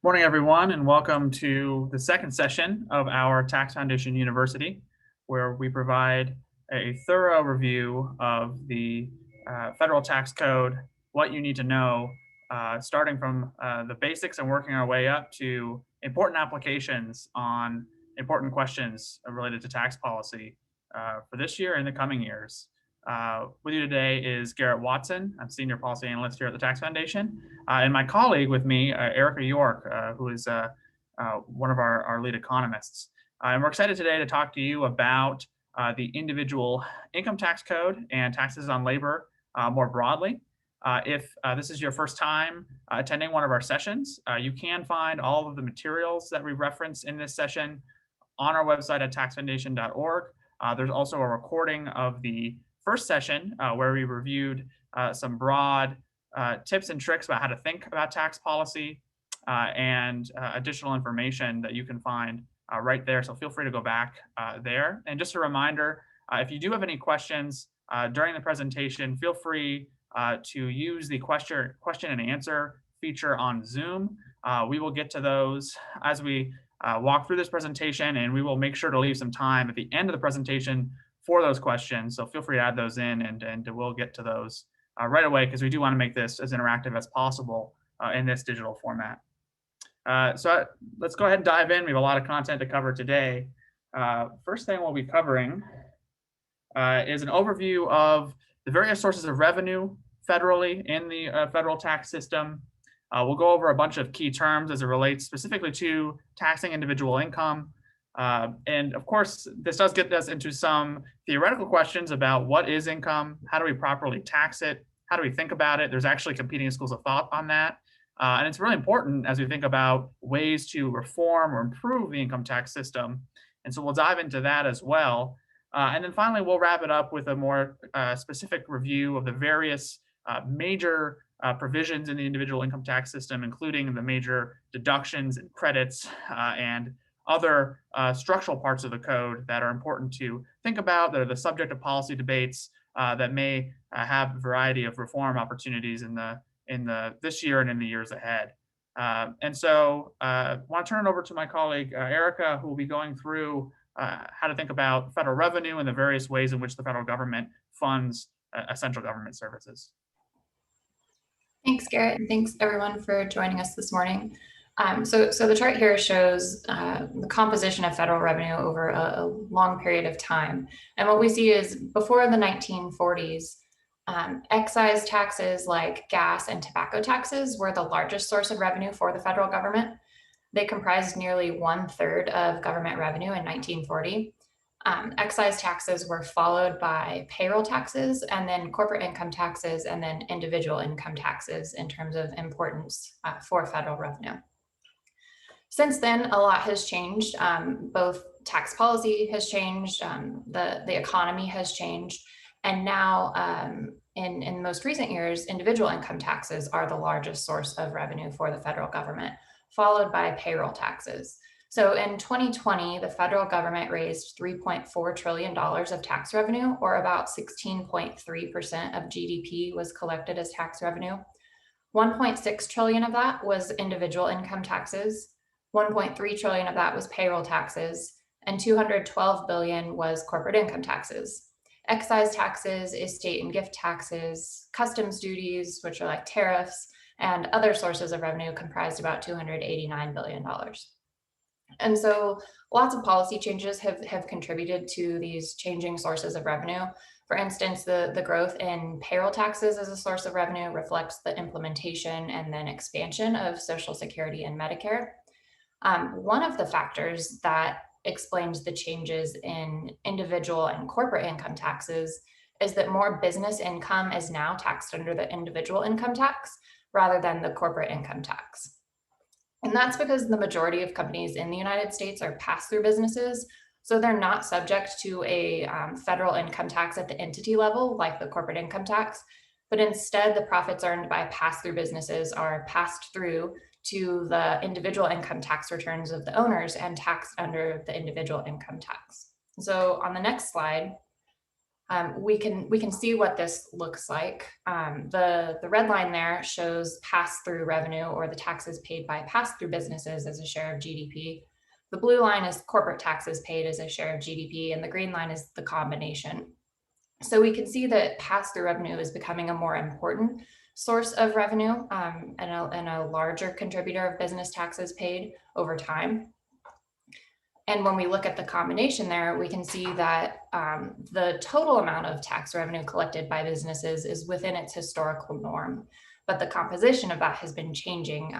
Morning, everyone, and welcome to the second session of our Tax Foundation University, where we provide a thorough review of the federal tax code, what you need to know, starting from the basics and working our way up to important applications on important questions related to tax policy for this year and the coming years. With you today is Garrett Watson. I'm Senior Policy Analyst here at the Tax Foundation. And my colleague with me, Erica York, who is one of our lead economists. And we're excited today to talk to you about the individual income tax code and taxes on labor more broadly. If this is your first time attending one of our sessions, you can find all of the materials that we reference in this session on our website at taxfoundation.org. There's also a recording of the first session where we reviewed some broad tips and tricks about how to think about tax policy and additional information that you can find right there. So feel free to go back there. And just a reminder, if you do have any questions during the presentation, feel free to use the question and answer feature on Zoom. We will get to those as we walk through this presentation, and we will make sure to leave some time at the end of the presentation for those questions. So feel free to add those in, and we'll get to those right away, because we do want to make this as interactive as possible in this digital format. So let's go ahead and dive in. We have a lot of content to cover today. First thing we'll be covering is an overview of the various sources of revenue federally in the federal tax system. We'll go over a bunch of key terms as it relates specifically to taxing individual income. And of course, this does get us into some theoretical questions about what is income, how do we properly tax it, how do we think about it. There's actually competing schools of thought on that. And it's really important as we think about ways to reform or improve the income tax system. And so we'll dive into that as well. And then finally, we'll wrap it up with a more specific review of the various major provisions in the individual income tax system, including the major deductions and credits and other structural parts of the code that are important to think about, that are the subject of policy debates that may have a variety of reform opportunities in this year and in the years ahead. And so I want to turn it over to my colleague, Erica, who will be going through how to think about federal revenue and the various ways in which the federal government funds essential government services. Thanks, Garrett, and thanks everyone for joining us this morning. So the chart here shows the composition of federal revenue over a long period of time. And what we see is before the 1940s, excise taxes like gas and tobacco taxes were the largest source of revenue for the federal government. They comprised nearly 1/3 of government revenue in 1940. Excise taxes were followed by payroll taxes, and then corporate income taxes, and then individual income taxes in terms of importance for federal revenue. Since then, a lot has changed. Both tax policy has changed, the economy has changed, and now in most recent years, individual income taxes are the largest source of revenue for the federal government, followed by payroll taxes. So in 2020, the federal government raised $3.4 trillion of tax revenue, or about 16.3% of GDP was collected as tax revenue. 1.6 trillion of that was individual income taxes, 1.3 trillion of that was payroll taxes, and 212 billion was corporate income taxes. Excise taxes, estate and gift taxes, customs duties, which are like tariffs, and other sources of revenue comprised about $289 billion. And so lots of policy changes have contributed to these changing sources of revenue. For instance, the growth in payroll taxes as a source of revenue reflects the implementation and then expansion of Social Security and Medicare. One of the factors that explains the changes in individual and corporate income taxes is that more business income is now taxed under the individual income tax rather than the corporate income tax. And that's because the majority of companies in the United States are pass-through businesses, so they're not subject to a federal income tax at the entity level, like the corporate income tax, but instead the profits earned by pass-through businesses are passed through to the individual income tax returns of the owners and taxed under the individual income tax. So on the next slide, We can see what this looks like. The red line there shows pass-through revenue, or the taxes paid by pass-through businesses as a share of GDP. The blue line is corporate taxes paid as a share of GDP, and the green line is the combination. So we can see that pass-through revenue is becoming a more important source of revenue, and a larger contributor of business taxes paid over time. And when we look at the combination there, we can see that the total amount of tax revenue collected by businesses is within its historical norm, but the composition of that has been changing.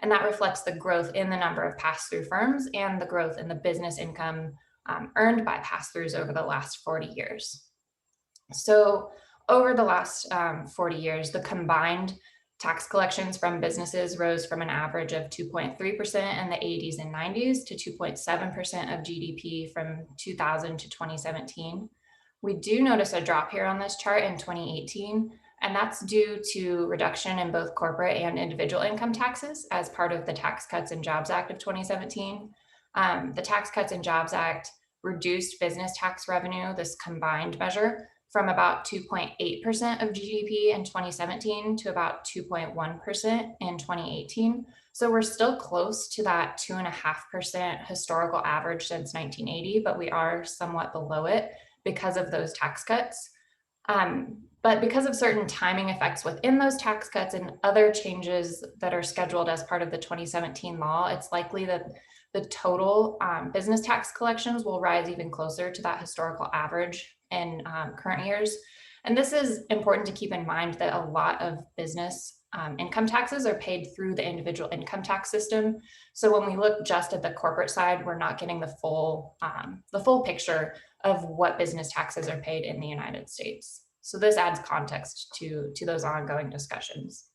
And that reflects the growth in the number of pass-through firms and the growth in the business income earned by pass-throughs over the last 40 years. So over the last 40 years, the combined tax collections from businesses rose from an average of 2.3% in the 80s and 90s to 2.7% of GDP from 2000 to 2017. We do notice a drop here on this chart in 2018, and that's due to reduction in both corporate and individual income taxes as part of the Tax Cuts and Jobs Act of 2017. The Tax Cuts and Jobs Act reduced business tax revenue, this combined measure, from about 2.8% of GDP in 2017 to about 2.1% in 2018. So we're still close to that 2.5% historical average since 1980, but we are somewhat below it because of those tax cuts. But because of certain timing effects within those tax cuts and other changes that are scheduled as part of the 2017 law, it's likely that the total business tax collections will rise even closer to that historical average in current years. And this is important to keep in mind, that a lot of business income taxes are paid through the individual income tax system. So when we look just at the corporate side, we're not getting the full picture of what business taxes are paid in the United States. So this adds context to those ongoing discussions.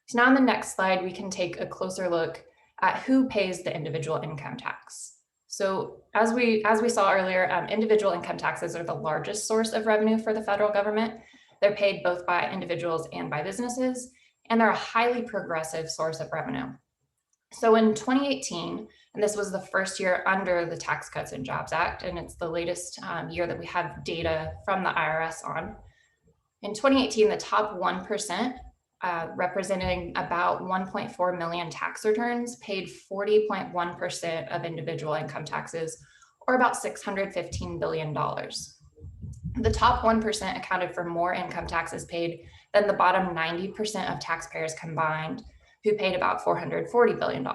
So now on the next slide, we can take a closer look at who pays the individual income tax. So as we saw earlier, individual income taxes are the largest source of revenue for the federal government. They're paid both by individuals and by businesses, and they're a highly progressive source of revenue. So in 2018, and this was the first year under the Tax Cuts and Jobs Act, and it's the latest year that we have data from the IRS on. In 2018, the top 1%, representing about 1.4 million tax returns, paid 40.1% of individual income taxes, or about $615 billion. The top 1% accounted for more income taxes paid than the bottom 90% of taxpayers combined, who paid about $440 billion.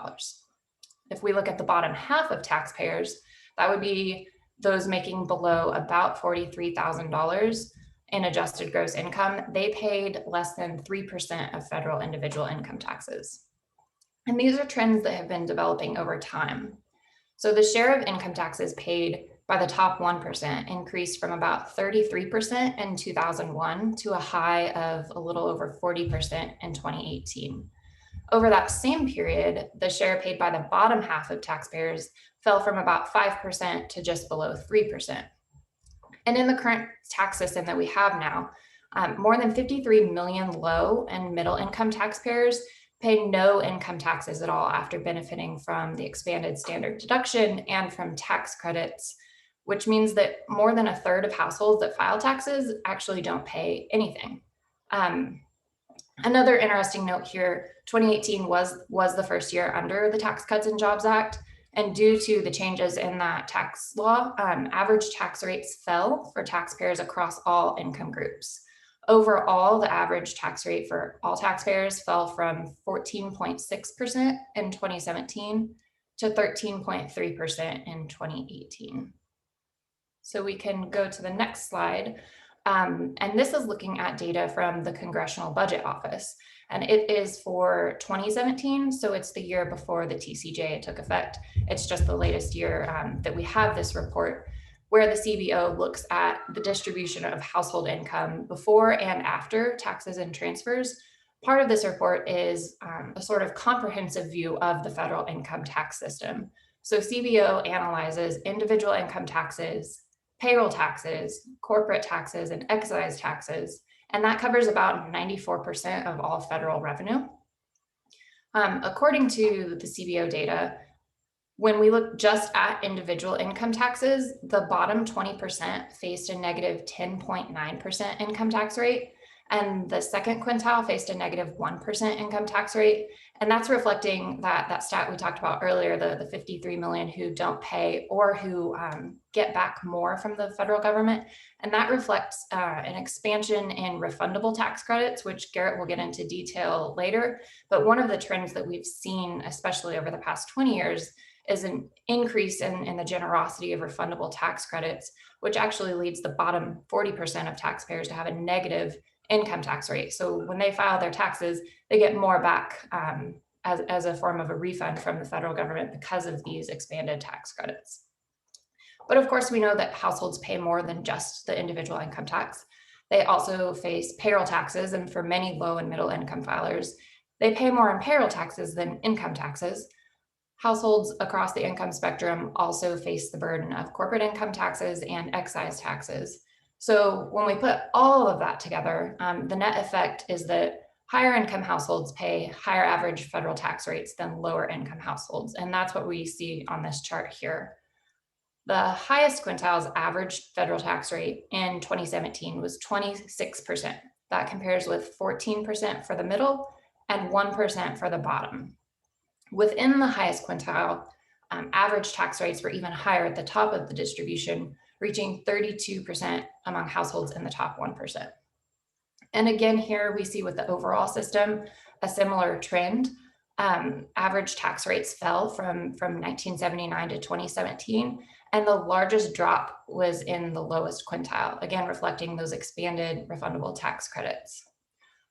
If we look at the bottom half of taxpayers, that would be those making below about $43,000 in adjusted gross income. They paid less than 3% of federal individual income taxes. And these are trends that have been developing over time. So the share of income taxes paid by the top 1% increased from about 33% in 2001 to a high of a little over 40% in 2018. Over that same period, the share paid by the bottom half of taxpayers fell from about 5% to just below 3%. And in the current tax system that we have now, more than 53 million low and middle income taxpayers pay no income taxes at all after benefiting from the expanded standard deduction and from tax credits, which means that more than a third of households that file taxes actually don't pay anything. Another interesting note here, 2018 was the first year under the Tax Cuts and Jobs Act. And due to the changes in that tax law, average tax rates fell for taxpayers across all income groups. Overall, the average tax rate for all taxpayers fell from 14.6% in 2017 to 13.3% in 2018. So we can go to the next slide. And this is looking at data from the Congressional Budget Office. And it is for 2017, so it's the year before the TCJA took effect. It's just the latest year that we have this report, where the CBO looks at the distribution of household income before and after taxes and transfers. Part of this report is a sort of comprehensive view of the federal income tax system. So CBO analyzes individual income taxes, payroll taxes, corporate taxes, and excise taxes, and that covers about 94% of all federal revenue. According to the CBO data, When we look just at individual income taxes, the bottom 20% faced a negative 10.9% income tax rate, and the second quintile faced a negative 1% income tax rate. And that's reflecting that stat we talked about earlier, the 53 million who don't pay or who get back more from the federal government. And that reflects an expansion in refundable tax credits, which Garrett will get into detail later. But one of the trends that we've seen, especially over the past 20 years, is an increase in the generosity of refundable tax credits, which actually leads the bottom 40% of taxpayers to have a negative income tax rate. So when they file their taxes, they get more back as a form of a refund from the federal government because of these expanded tax credits. But of course, we know that households pay more than just the individual income tax. They also face payroll taxes, and for many low and middle income filers, they pay more in payroll taxes than income taxes. Households across the income spectrum also face the burden of corporate income taxes and excise taxes. So when we put all of that together, the net effect is that higher income households pay higher average federal tax rates than lower income households. And that's what we see on this chart here. The highest quintile's average federal tax rate in 2017 was 26%. That compares with 14% for the middle and 1% for the bottom. Within the highest quintile, average tax rates were even higher at the top of the distribution, reaching 32% among households in the top 1%. And again, here we see with the overall system, a similar trend. Average tax rates fell from 1979 to 2017, and the largest drop was in the lowest quintile, again, reflecting those expanded refundable tax credits.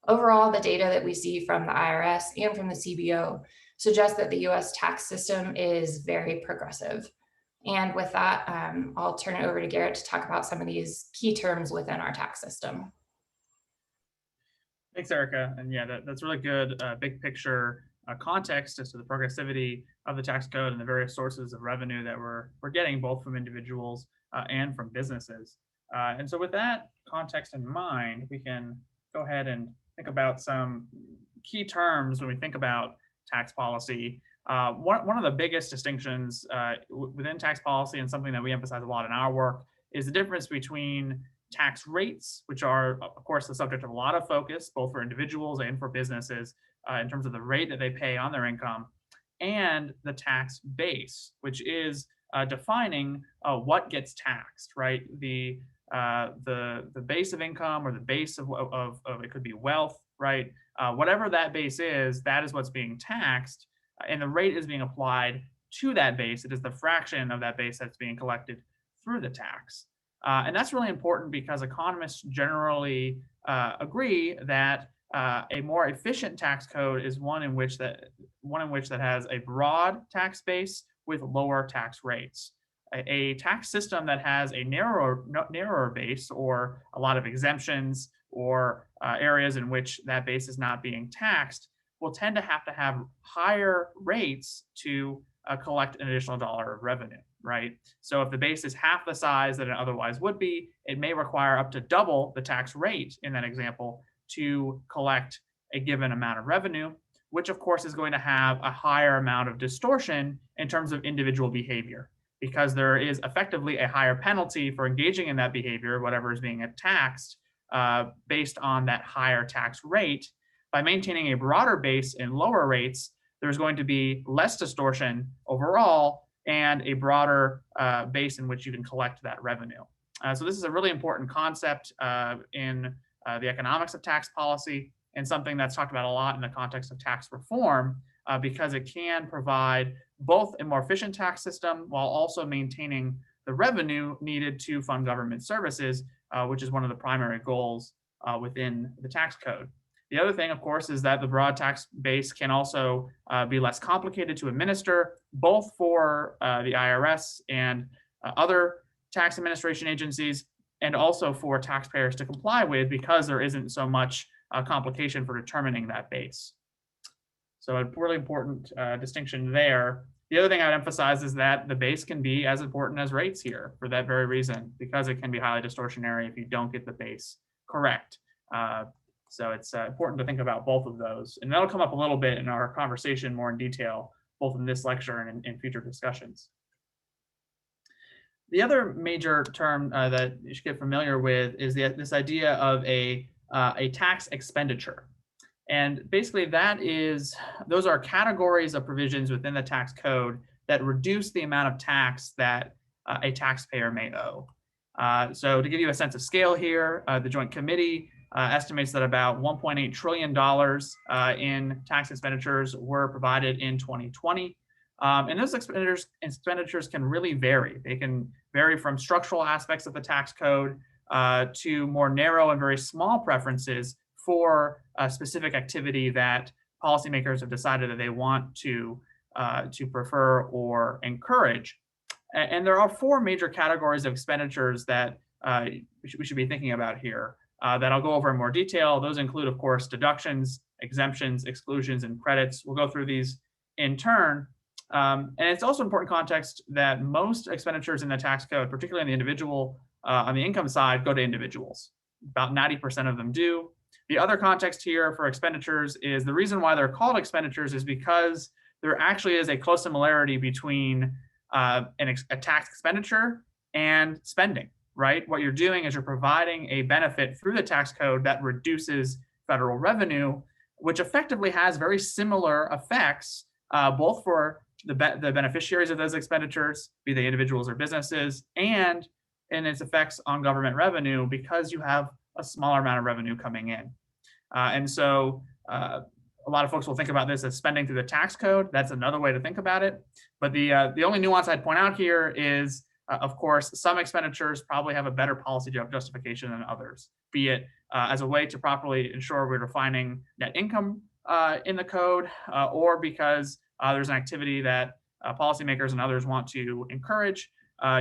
Overall, the data that we see from the IRS and from the CBO suggests that the US tax system is very progressive. And with that, I'll turn it over to Garrett to talk about some of these key terms within our tax system. Thanks, Erica. And yeah, that's really good big picture context as to the progressivity of the tax code and the various sources of revenue that we're getting both from individuals and from businesses. And so with that context in mind, we can go ahead and think about some key terms when we think about tax policy. One of the biggest distinctions within tax policy, and something that we emphasize a lot in our work, is the difference between tax rates, which are, of course, the subject of a lot of focus, both for individuals and for businesses, in terms of the rate that they pay on their income, and the tax base, which is defining what gets taxed, right? The base of income, or the base of it could be wealth, right? Whatever that base is, that is what's being taxed, and the rate is being applied to that base. It is the fraction of that base that's being collected through the tax. And that's really important because economists generally agree that a more efficient tax code is one in which that has a broad tax base with lower tax rates. A tax system that has a narrower base, or a lot of exemptions, or areas in which that base is not being taxed, will tend to have higher rates to collect an additional dollar of revenue, right? So if the base is half the size that it otherwise would be, it may require up to double the tax rate in that example to collect a given amount of revenue, which of course is going to have a higher amount of distortion in terms of individual behavior, because there is effectively a higher penalty for engaging in that behavior, whatever is being taxed, based on that higher tax rate. By maintaining a broader base and lower rates, there's going to be less distortion overall and a broader base in which you can collect that revenue. So this is a really important concept in the economics of tax policy, and something that's talked about a lot in the context of tax reform, because it can provide both a more efficient tax system while also maintaining the revenue needed to fund government services, which is one of the primary goals within the tax code. The other thing, of course, is that the broad tax base can also be less complicated to administer, both for the IRS and other tax administration agencies, and also for taxpayers to comply with, because there isn't so much complication for determining that base. So a really important distinction there. The other thing I would emphasize is that the base can be as important as rates here for that very reason, because it can be highly distortionary if you don't get the base correct. So it's important to think about both of those. And that'll come up a little bit in our conversation more in detail both in this lecture and in future discussions. The other major term that you should get familiar with is this idea of a tax expenditure. And basically those are categories of provisions within the tax code that reduce the amount of tax that a taxpayer may owe. So to give you a sense of scale here, the Joint Committee estimates that about $1.8 trillion in tax expenditures were provided in 2020. And those expenditures can really vary. They can vary from structural aspects of the tax code to more narrow and very small preferences for a specific activity that policymakers have decided that they want to prefer or encourage. And there are four major categories of expenditures that we should be thinking about here that I'll go over in more detail. Those include, of course, deductions, exemptions, exclusions, and credits. We'll go through these in turn. And it's also important context that most expenditures in the tax code, particularly on the individual, on the income side, go to individuals. About 90% of them do. The other context here for expenditures is the reason why they're called expenditures is because there actually is a close similarity between a tax expenditure and spending, right? What you're doing is you're providing a benefit through the tax code that reduces federal revenue, which effectively has very similar effects, both for the beneficiaries of those expenditures, be they individuals or businesses, and in its effects on government revenue because you have a smaller amount of revenue coming in. And so a lot of folks will think about this as spending through the tax code. That's another way to think about it. But the only nuance I'd point out here is, of course, some expenditures probably have a better policy justification than others, be it as a way to properly ensure we're defining net income in the code, or because there's an activity that policymakers and others want to encourage.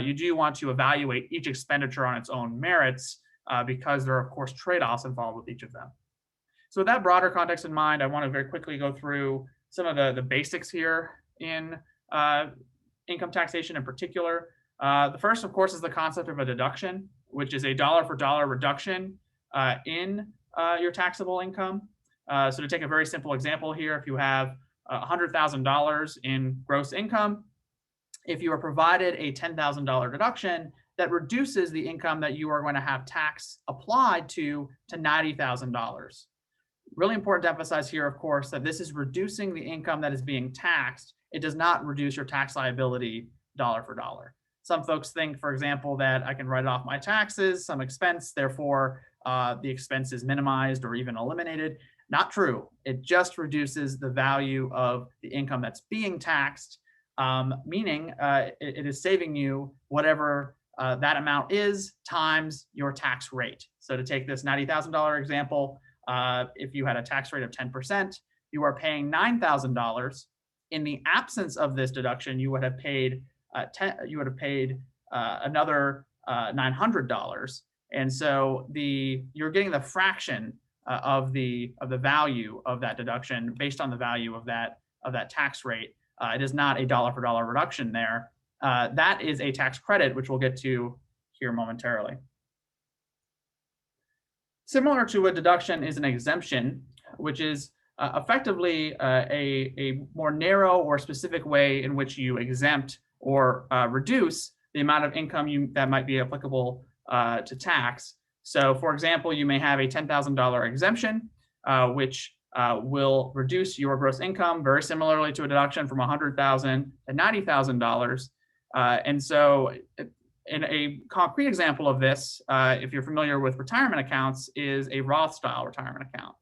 You do want to evaluate each expenditure on its own merits because there are, of course, trade-offs involved with each of them. So with that broader context in mind, I want to very quickly go through some of the basics here in income taxation in particular. The first, of course, is the concept of a deduction, which is a dollar-for-dollar reduction in your taxable income. So to take a very simple example here, if you have $100,000 in gross income, if you are provided a $10,000 deduction, that reduces the income that you are going to have tax applied to $90,000. Really important to emphasize here, of course, that this is reducing the income that is being taxed. It does not reduce your tax liability dollar for dollar. Some folks think, for example, that I can write off my taxes, some expense, therefore the expense is minimized or even eliminated. Not true. It just reduces the value of the income that's being taxed, meaning it is saving you whatever that amount is times your tax rate. So to take this $90,000 example, if you had a tax rate of 10%, you are paying $9,000. In the absence of this deduction, you would have paid another $900, and so you're getting the fraction of the value of that deduction based on the value of that tax rate. It is not a dollar for dollar reduction there. That is a tax credit, which we'll get to here momentarily. Similar to a deduction is an exemption, which is effectively a more narrow or specific way in which you exempt or reduce the amount of income that might be applicable to tax. So for example, you may have a $10,000 exemption, which will reduce your gross income very similarly to a deduction from $100,000 to $90,000. And so in a concrete example of this, if you're familiar with retirement accounts, is a Roth style retirement account,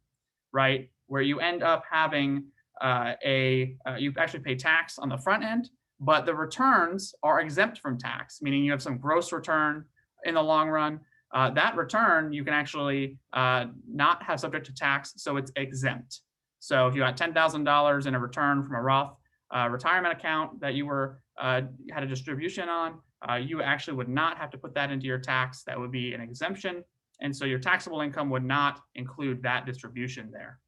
right? Where you end up having you actually pay tax on the front end, but the returns are exempt from tax, meaning you have some gross return in the long run. That return you can actually not have subject to tax, so it's exempt. So if you got $10,000 in a return from a Roth retirement account that you had a distribution on, you actually would not have to put that into your tax. That would be an exemption, and so your taxable income would not include that distribution there.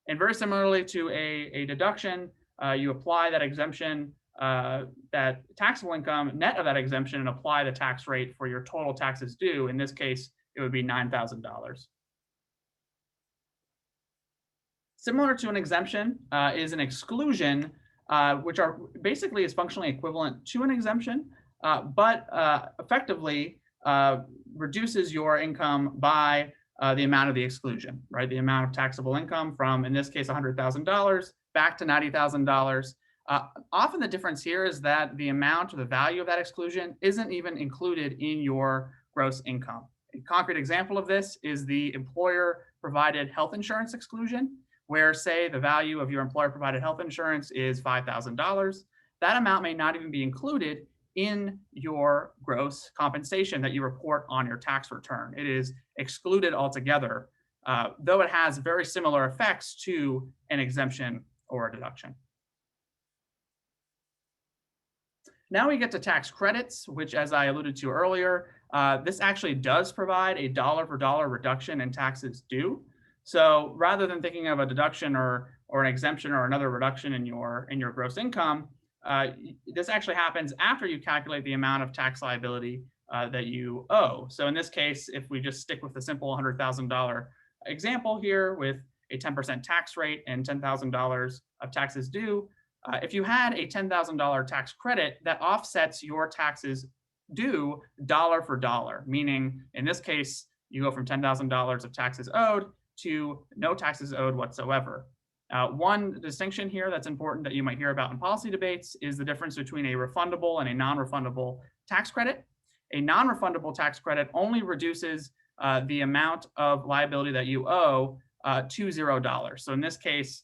And very similarly to a deduction, you apply that exemption, that taxable income net of that exemption, and apply the tax rate for your total taxes due. In this case, it would be $9,000. Similar to an exemption is an exclusion, which are basically is functionally equivalent to an exemption, but effectively reduces your income by the amount of the exclusion, right? The amount of taxable income from, in this case, $100,000 back to $90,000. Often the difference here is that the amount or the value of that exclusion isn't even included in your gross income. A concrete example of this is the employer-provided health insurance exclusion, where, say, the value of your employer-provided health insurance is $5,000. That amount may not even be included in your gross compensation that you report on your tax return. It is excluded altogether, though it has very similar effects to an exemption or a deduction. Now we get to tax credits, which, as I alluded to earlier, this actually does provide a dollar for dollar reduction in taxes due. So rather than thinking of a deduction or an exemption or another reduction in your gross income, this actually happens after you calculate the amount of tax liability that you owe. So in this case, if we just stick with the simple $100,000 example here with a 10% tax rate and $10,000 of taxes due, if you had a $10,000 tax credit, that offsets your taxes due dollar for dollar, meaning in this case, you go from $10,000 of taxes owed to no taxes owed whatsoever. One distinction here that's important that you might hear about in policy debates is the difference between a refundable and a non-refundable tax credit. A non-refundable tax credit only reduces the amount of liability that you owe to $0. So in this case,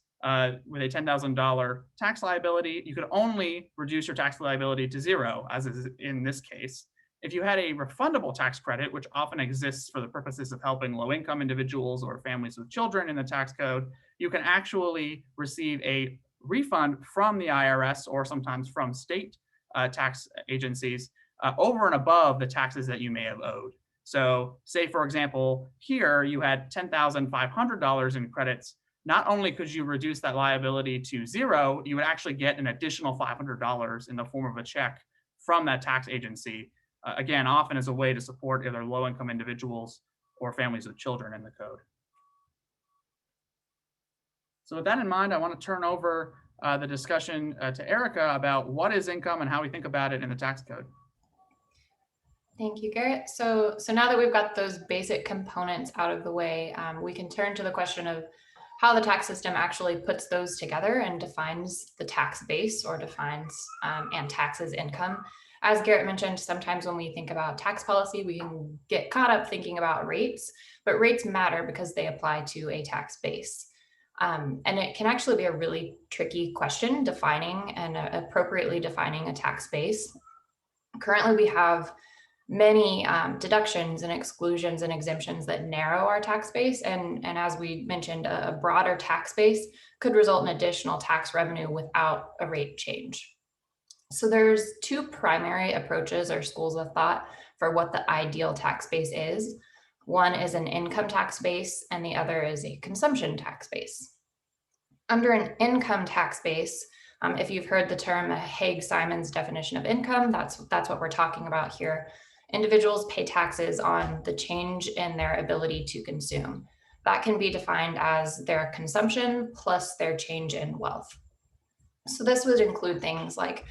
with a $10,000 tax liability, you could only reduce your tax liability to zero, as is in this case. If you had a refundable tax credit, which often exists for the purposes of helping low-income individuals or families with children in the tax code, you can actually receive a refund from the IRS or sometimes from state tax agencies over and above the taxes that you may have owed. So say, for example, here you had $10,500 in credits. Not only could you reduce that liability to zero, you would actually get an additional $500 in the form of a check from that tax agency, again, often as a way to support either low-income individuals or families with children in the code. So with that in mind, I want to turn over the discussion to Erica about what is income and how we think about it in the tax code. Thank you, Garrett. So now that we've got those basic components out of the way, we can turn to the question of how the tax system actually puts those together and defines the tax base or defines and taxes income. As Garrett mentioned, sometimes when we think about tax policy, we can get caught up thinking about rates, but rates matter because they apply to a tax base. And it can actually be a really tricky question defining and appropriately defining a tax base. Currently, we have many deductions and exclusions and exemptions that narrow our tax base. And as we mentioned, a broader tax base could result in additional tax revenue without a rate change. So there's two primary approaches or schools of thought for what the ideal tax base is. One is an income tax base and the other is a consumption tax base. Under an income tax base, if you've heard the term Haig-Simons definition of income, that's what we're talking about here. Individuals pay taxes on the change in their ability to consume. That can be defined as their consumption plus their change in wealth. So this would include things like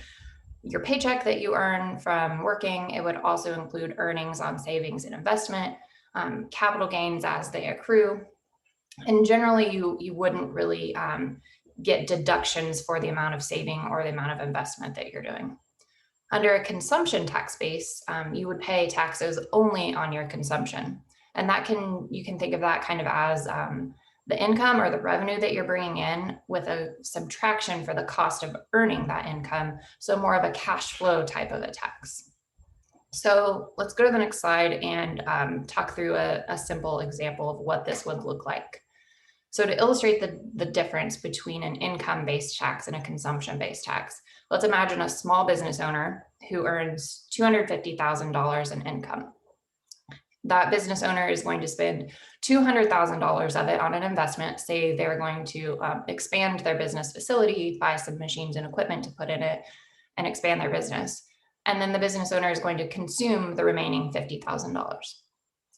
your paycheck that you earn from working. It would also include earnings on savings and investment, capital gains as they accrue. And generally, you wouldn't really get deductions for the amount of saving or the amount of investment that you're doing. Under a consumption tax base, you would pay taxes only on your consumption. And you can think of that kind of as the income or the revenue that you're bringing in with a subtraction for the cost of earning that income. So more of a cash flow type of a tax. So let's go to the next slide and talk through a simple example of what this would look like. So to illustrate the difference between an income-based tax and a consumption-based tax, let's imagine a small business owner who earns $250,000 in income. That business owner is going to spend $200,000 of it on an investment. Say they're going to expand their business facility, buy some machines and equipment to put in it, and expand their business. And then the business owner is going to consume the remaining $50,000.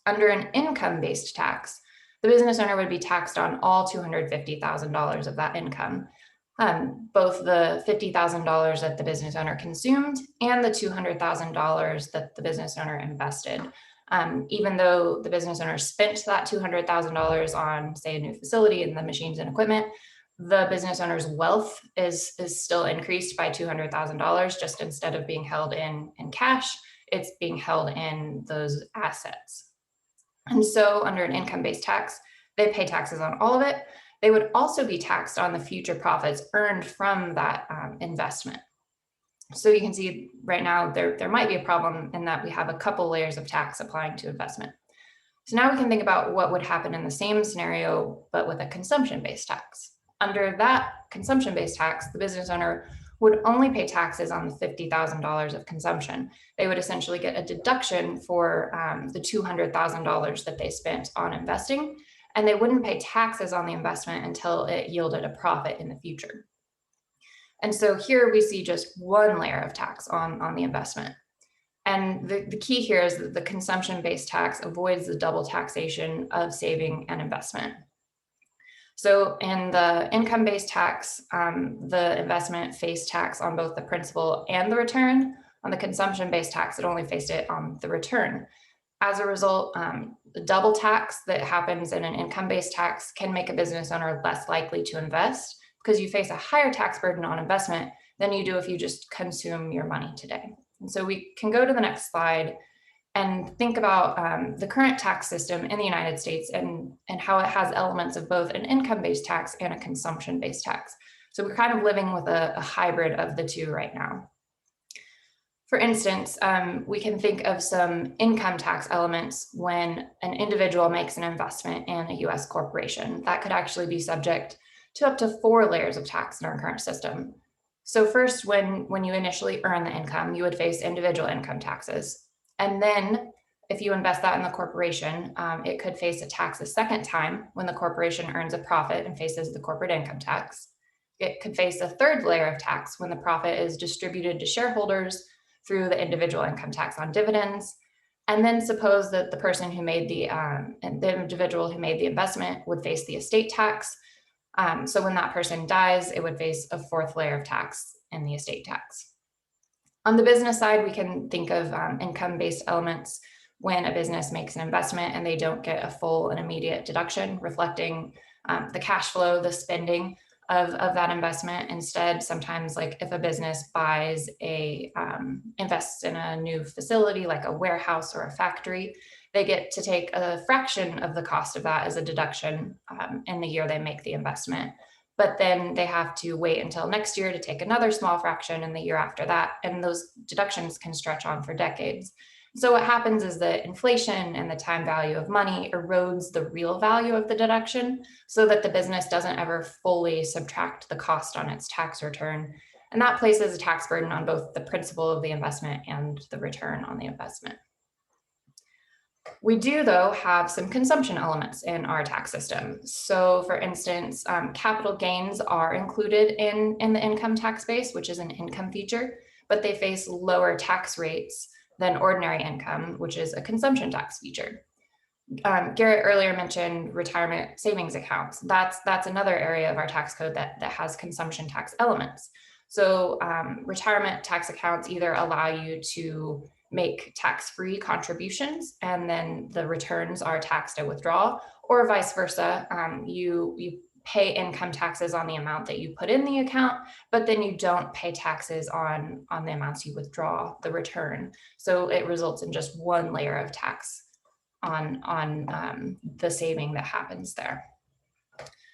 Under an income-based tax, the business owner would be taxed on all $250,000 of that income. both the $50,000 that the business owner consumed and the $200,000 that the business owner invested. Even though the business owner spent that $200,000 on, say, a new facility and the machines and equipment, the business owner's wealth is still increased by $200,000. Just instead of being held in cash, it's being held in those assets. And so under an income-based tax, they pay taxes on all of it. They would also be taxed on the future profits earned from that investment. So you can see right now there might be a problem in that we have a couple layers of tax applying to investment. So now we can think about what would happen in the same scenario, but with a consumption-based tax. Under that consumption-based tax, the business owner would only pay taxes on the $50,000 of consumption. They would essentially get a deduction for the $200,000 that they spent on investing, and they wouldn't pay taxes on the investment until it yielded a profit in the future. And so here we see just one layer of tax on the investment. And the key here is that the consumption-based tax avoids the double taxation of saving and investment. So in the income-based tax, the investment faced tax on both the principal and the return. On the consumption-based tax, it only faced it on the return. As a result, the double tax that happens in an income-based tax can make a business owner less likely to invest because you face a higher tax burden on investment than you do if you just consume your money today. And so we can go to the next slide and think about the current tax system in the United States and how it has elements of both an income-based tax and a consumption-based tax. So we're kind of living with a hybrid of the two right now. For instance, we can think of some income tax elements when an individual makes an investment in a US corporation. That could actually be subject to up to 4 layers of tax in our current system. So first, when you initially earn the income, you would face individual income taxes. And then if you invest that in the corporation, it could face a tax a second time when the corporation earns a profit and faces the corporate income tax. It could face a third layer of tax when the profit is distributed to shareholders through the individual income tax on dividends. And then suppose that the person who made the individual who made the investment would face the estate tax. So when that person dies, it would face a 4th layer of tax in the estate tax. On the business side, we can think of income-based elements when a business makes an investment and they don't get a full and immediate deduction reflecting the cash flow, the spending of that investment. Instead, sometimes like if a business buys invests in a new facility like a warehouse or a factory, they get to take a fraction of the cost of that as a deduction in the year they make the investment. But then they have to wait until next year to take another small fraction in the year after that. And those deductions can stretch on for decades. So what happens is that inflation and the time value of money erodes the real value of the deduction so that the business doesn't ever fully subtract the cost on its tax return. And that places a tax burden on both the principal of the investment and the return on the investment. We do, though, have some consumption elements in our tax system. So for instance, capital gains are included in the income tax base, which is an income feature, but they face lower tax rates than ordinary income, which is a consumption tax feature. Garrett earlier mentioned retirement savings accounts. That's another area of our tax code that has consumption tax elements. So retirement tax accounts either allow you to make tax-free contributions and then the returns are taxed at withdrawal, or vice versa. You pay income taxes on the amount that you put in the account, but then you don't pay taxes on the amounts you withdraw, the return. So it results in just one layer of tax on the saving that happens there.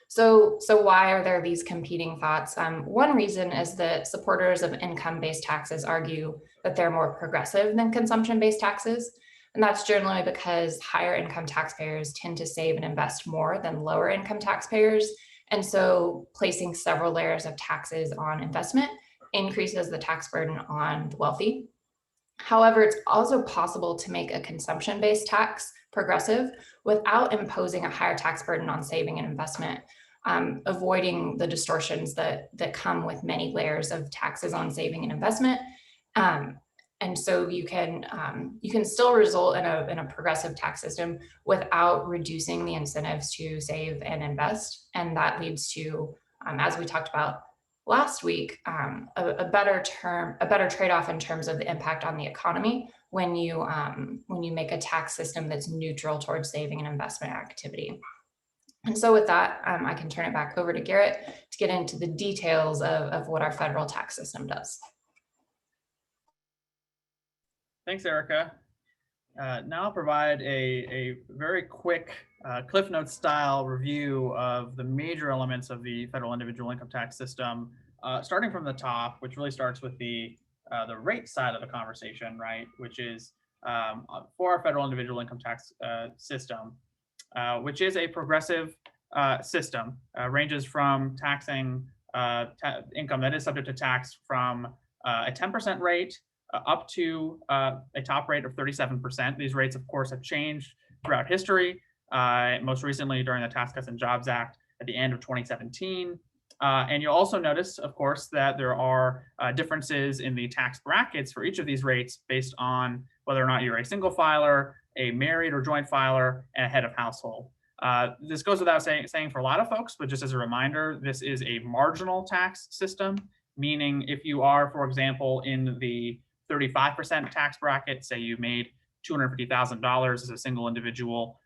So why are there these competing thoughts? One reason is that supporters of income-based taxes argue that they're more progressive than consumption-based taxes. And that's generally because higher income taxpayers tend to save and invest more than lower income taxpayers. And so placing several layers of taxes on investment increases the tax burden on the wealthy. However, it's also possible to make a consumption-based tax progressive without imposing a higher tax burden on saving and investment, avoiding the distortions that come with many layers of taxes on saving and investment. And so you can still result in a progressive tax system without reducing the incentives to save and invest. And that leads to, as we talked about, last week, a better trade-off in terms of the impact on the economy when you make a tax system that's neutral towards saving and investment activity. And so with that, I can turn it back over to Garrett to get into the details of what our federal tax system does. Thanks, Erica. Now I'll provide a very quick Cliff Notes style review of the major elements of the federal individual income tax system, starting from the top, which really starts with the rate side of the conversation, right? Which is for our federal individual income tax system, which is a progressive system, ranges from taxing income that is subject to tax from a 10% rate up to a top rate of 37%. These rates, of course, have changed throughout history, most recently during the Tax Cuts and Jobs Act at the end of 2017. And you'll also notice, of course, that there are differences in the tax brackets for each of these rates based on whether or not you're a single filer, a married or joint filer, and a head of household. This goes without saying for a lot of folks, but just as a reminder, this is a marginal tax system, meaning if you are, for example, in the 35% tax bracket, say you made $250,000 as a single individual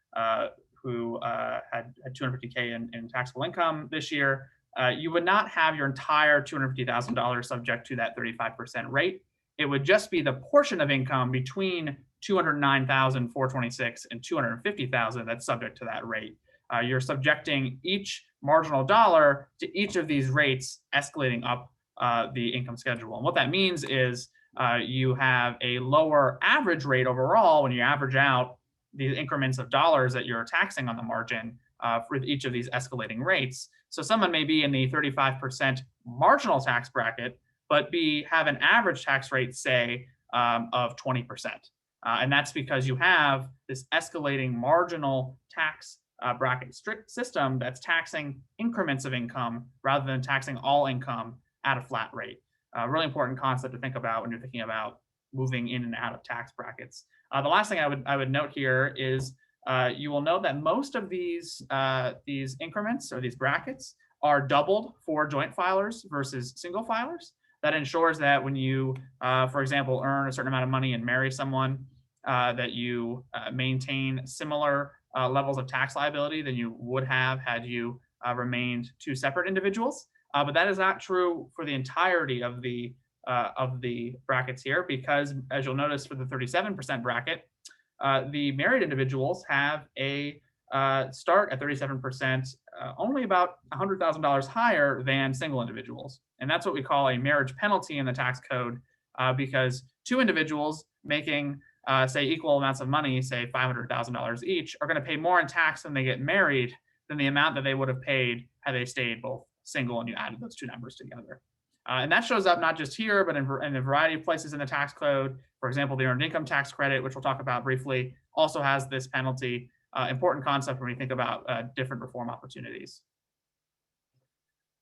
who had 250K in taxable income this year, you would not have your entire $250,000 subject to that 35% rate. It would just be the portion of income between $209,426 and $250,000 that's subject to that rate. You're subjecting each marginal dollar to each of these rates escalating up the income schedule. And what that means is you have a lower average rate overall when you average out the increments of dollars that you're taxing on the margin for each of these escalating rates. So someone may be in the 35% marginal tax bracket, but have an average tax rate, say, of 20%. And that's because you have this escalating marginal tax bracket strict system that's taxing increments of income rather than taxing all income at a flat rate. Really important concept to think about when you're thinking about moving in and out of tax brackets. The last thing I would note here is you will note that most of these increments or these brackets are doubled for joint filers versus single filers. That ensures that when you, for example, earn a certain amount of money and marry someone, that you maintain similar levels of tax liability than you would have had you remained two separate individuals. But that is not true for the entirety of the brackets here, because as you'll notice for the 37% bracket, the married individuals have a start at 37%, only about $100,000 higher than single individuals. And that's what we call a marriage penalty in the tax code, because two individuals making, say, equal amounts of money, say $500,000 each, are going to pay more in tax when they get married than the amount that they would have paid had they stayed both single and you added those two numbers together. And that shows up not just here, but in a variety of places in the tax code. For example, the earned income tax credit, which we'll talk about briefly, also has this penalty. Important concept when we think about different reform opportunities.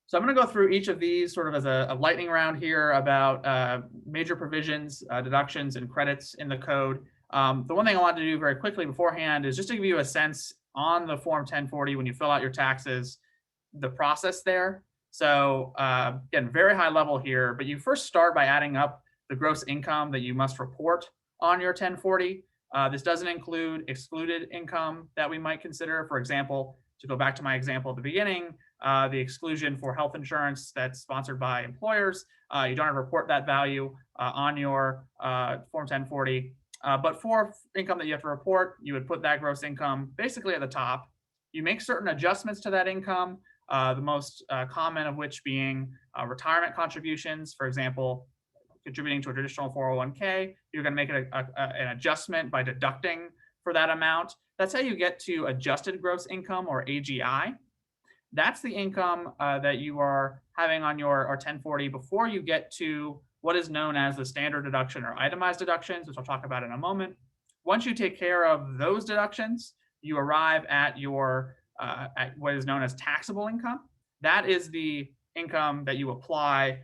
So I'm going to go through each of these sort of as a lightning round here about major provisions, deductions, and credits in the code. The one thing I wanted to do very quickly beforehand is just to give you a sense on the Form 1040 when you fill out your taxes, the process there. So again, very high level here, but you first start by adding up the gross income that you must report on your 1040. This doesn't include excluded income that we might consider. For example, to go back to my example at the beginning, the exclusion for health insurance that's sponsored by employers, you don't have to report that value on your Form 1040. But for income that you have to report, you would put that gross income basically at the top. You make certain adjustments to that income, the most common of which being retirement contributions. For example, contributing to a traditional 401k, you're going to make an adjustment by deducting for that amount. That's how you get to adjusted gross income, or AGI. That's the income that you are having on your 1040 before you get to what is known as the standard deduction or itemized deductions, which I'll talk about in a moment. Once you take care of those deductions, you arrive at your at what is known as taxable income. That is the income that you apply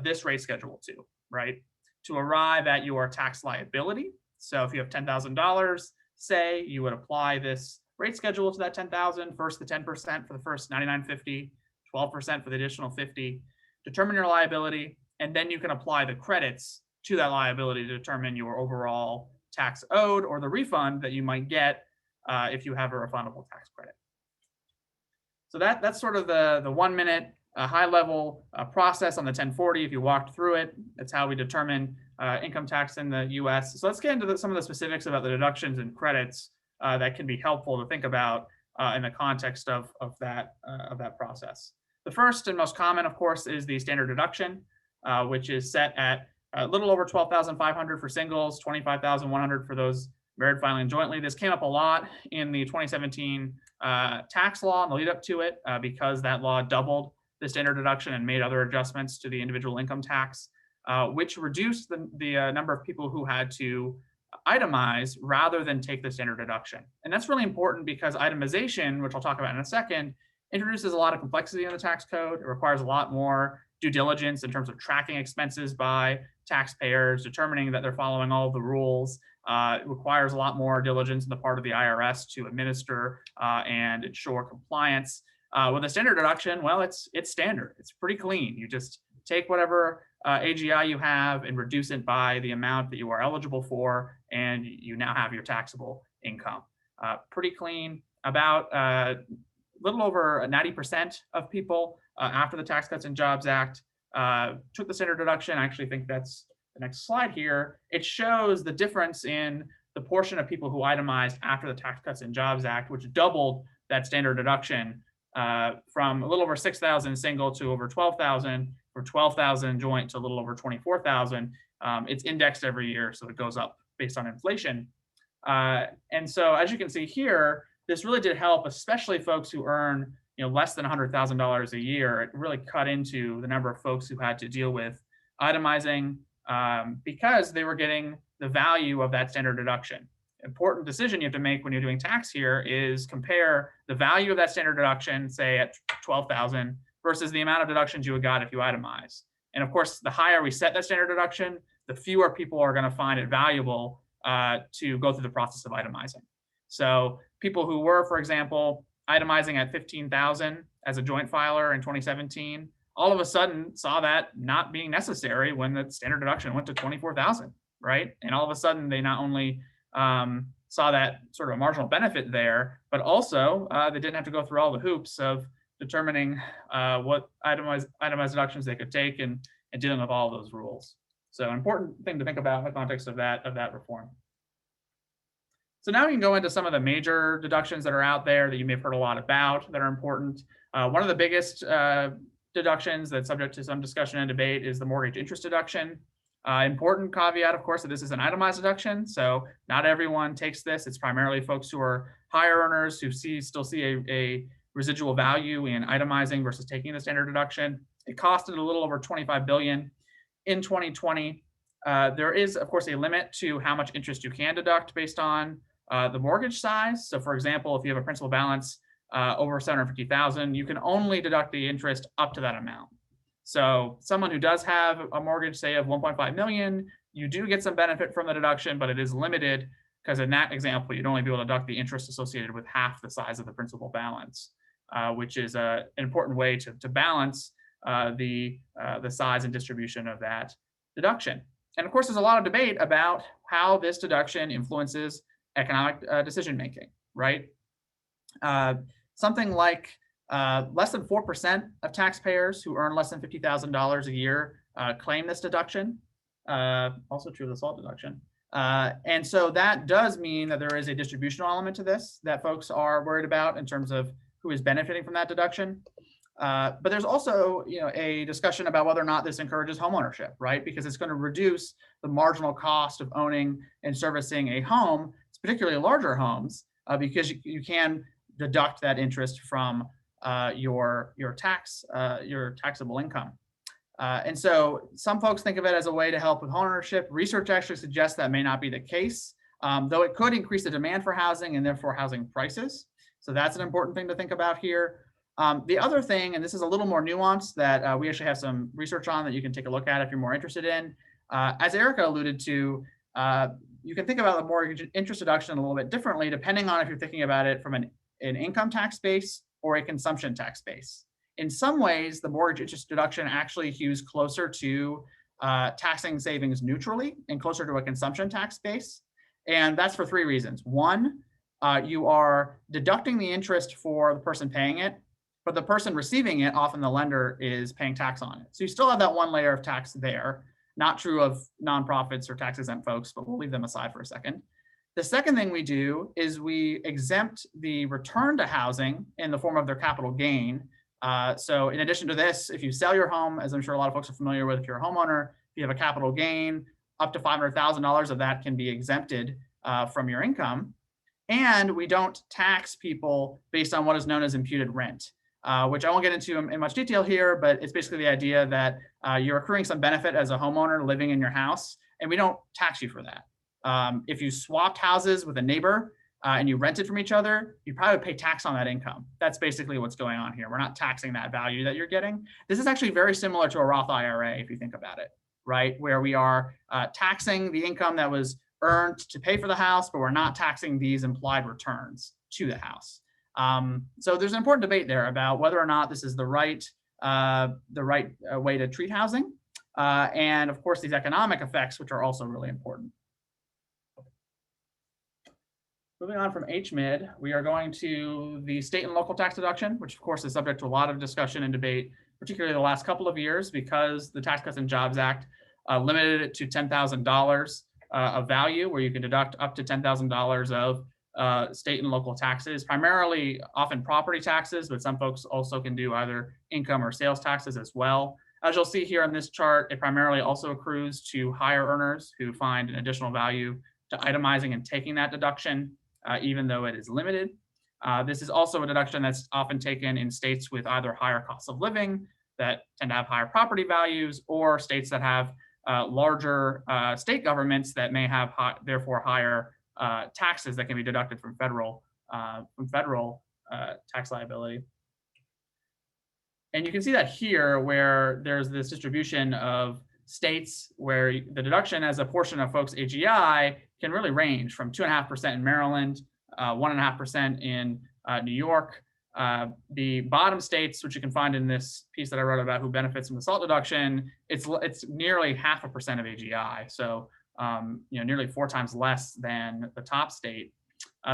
this rate schedule to, right? To arrive at your tax liability. So if you have $10,000, say, you would apply this rate schedule to that $10,000, first the 10% for the first $99.50, 12% for the additional $50. determine your liability, and then you can apply the credits to that liability to determine your overall tax owed or the refund that you might get if you have a refundable tax credit. So that's sort of the 1 minute high level process on the 1040. If you walked through it, that's how we determine income tax in the US. So let's get into some of the specifics about the deductions and credits that can be helpful to think about in the context of that process. The first and most common, of course, is the standard deduction, which is set at a little over $12,500 for singles, $25,100 for those married filing jointly. This came up a lot in the 2017 tax law and the lead up to it because that law doubled the standard deduction and made other adjustments to the individual income tax, which reduced the number of people who had to itemize rather than take the standard deduction. And that's really important because itemization, which I'll talk about in a second, introduces a lot of complexity in the tax code. It requires a lot more due diligence in terms of tracking expenses by taxpayers, determining that they're following all of the rules. It requires a lot more diligence on the part of the IRS to administer and ensure compliance. With a standard deduction, well, it's standard. It's pretty clean. You just take whatever AGI you have and reduce it by the amount that you are eligible for, and you now have your taxable income. Pretty clean. About little over 90% of people after the Tax Cuts and Jobs Act took the standard deduction. I actually think that's the next slide here. It shows the difference in the portion of people who itemized after the Tax Cuts and Jobs Act, which doubled that standard deduction from a little over 6,000 single to over 12,000, or 12,000 joint to a little over 24,000. It's indexed every year, so it goes up based on inflation. And so, as you can see here, this really did help, especially folks who earn less than $100,000 a year. It really cut into the number of folks who had to deal with itemizing because they were getting the value of that standard deduction. Important decision you have to make when you're doing tax here is compare the value of that standard deduction, say at 12,000, versus the amount of deductions you would got if you itemize. And of course, the higher we set that standard deduction, the fewer people are going to find it valuable to go through the process of itemizing. So people who were, for example, itemizing at 15,000 as a joint filer in 2017, all of a sudden saw that not being necessary when the standard deduction went to 24,000, right? And all of a sudden they not only saw that sort of a marginal benefit there, but also they didn't have to go through all the hoops of determining what itemized deductions they could take and dealing with all those rules. So an important thing to think about in the context of that reform. So now we can go into some of the major deductions that are out there that you may have heard a lot about that are important. One of the biggest deductions that's subject to some discussion and debate is the mortgage interest deduction. Important caveat, of course, that this is an itemized deduction. So not everyone takes this. It's primarily folks who are higher earners who still see a residual value in itemizing versus taking the standard deduction. It costed a little over $25 billion in 2020. There is, of course, a limit to how much interest you can deduct based on the mortgage size. So, for example, if you have a principal balance over $750,000, you can only deduct the interest up to that amount. So, someone who does have a mortgage, say, of $1.5 million, you do get some benefit from the deduction, but it is limited because in that example, you'd only be able to deduct the interest associated with half the size of the principal balance, which is an important way to balance the size and distribution of that deduction. And of course, there's a lot of debate about how this deduction influences economic decision making, right? Something like less than 4% of taxpayers who earn less than $50,000 a year claim this deduction. Also true of the SALT deduction. And so that does mean that there is a distributional element to this that folks are worried about in terms of who is benefiting from that deduction. But there's also, a discussion about whether or not this encourages homeownership, right? Because it's going to reduce the marginal cost of owning and servicing a home, particularly larger homes, because you can deduct that interest from your taxable income. And so some folks think of it as a way to help with homeownership. Research actually suggests that may not be the case, though it could increase the demand for housing and therefore housing prices. So that's an important thing to think about here. The other thing, and this is a little more nuanced, that we actually have some research on that you can take a look at if you're more interested in. As Erica alluded to, you can think about the mortgage interest deduction a little bit differently depending on if you're thinking about it from an income tax base or a consumption tax base. In some ways, the mortgage interest deduction actually hews closer to taxing savings neutrally and closer to a consumption tax base. And that's for three reasons. One, you are deducting the interest for the person paying it, but the person receiving it, often the lender, is paying tax on it. So you still have that one layer of tax there. Not true of nonprofits or tax exempt folks, but we'll leave them aside for a second. The second thing we do is we exempt the return to housing in the form of their capital gain. So in addition to this, if you sell your home, as I'm sure a lot of folks are familiar with, if you're a homeowner, if you have a capital gain, up to $500,000 of that can be exempted from your income. And we don't tax people based on what is known as imputed rent, which I won't get into in much detail here, but it's basically the idea that you're accruing some benefit as a homeowner living in your house, and we don't tax you for that. If you swapped houses with a neighbor and you rented from each other, you probably would pay tax on that income. That's basically what's going on here. We're not taxing that value that you're getting. This is actually very similar to a Roth IRA, if you think about it, right? Where we are taxing the income that was earned to pay for the house, but we're not taxing these implied returns to the house. So there's an important debate there about whether or not this is the right way to treat housing, and of course these economic effects, which are also really important. Moving on from HMID, we are going to the state and local tax deduction, which of course is subject to a lot of discussion and debate, particularly the last couple of years, because the Tax Cuts and Jobs Act limited it to $10,000 of value, where you can deduct up to $10,000 of state and local taxes, primarily often property taxes, but some folks also can do either income or sales taxes as well. As you'll see here on this chart, it primarily also accrues to higher earners who find an additional value to itemizing and taking that deduction, even though it is limited. This is also a deduction that's often taken in states with either higher costs of living that tend to have higher property values, or states that have larger state governments that may have therefore higher taxes that can be deducted from federal tax liability. And you can see that here, where there's this distribution of states where the deduction as a portion of folks' AGI can really range from 2.5% in Maryland, 1.5% in New York. The bottom states, which you can find in this piece that I wrote about who benefits from the SALT deduction, it's nearly 0.5% of AGI. So nearly 4 times less than the top state.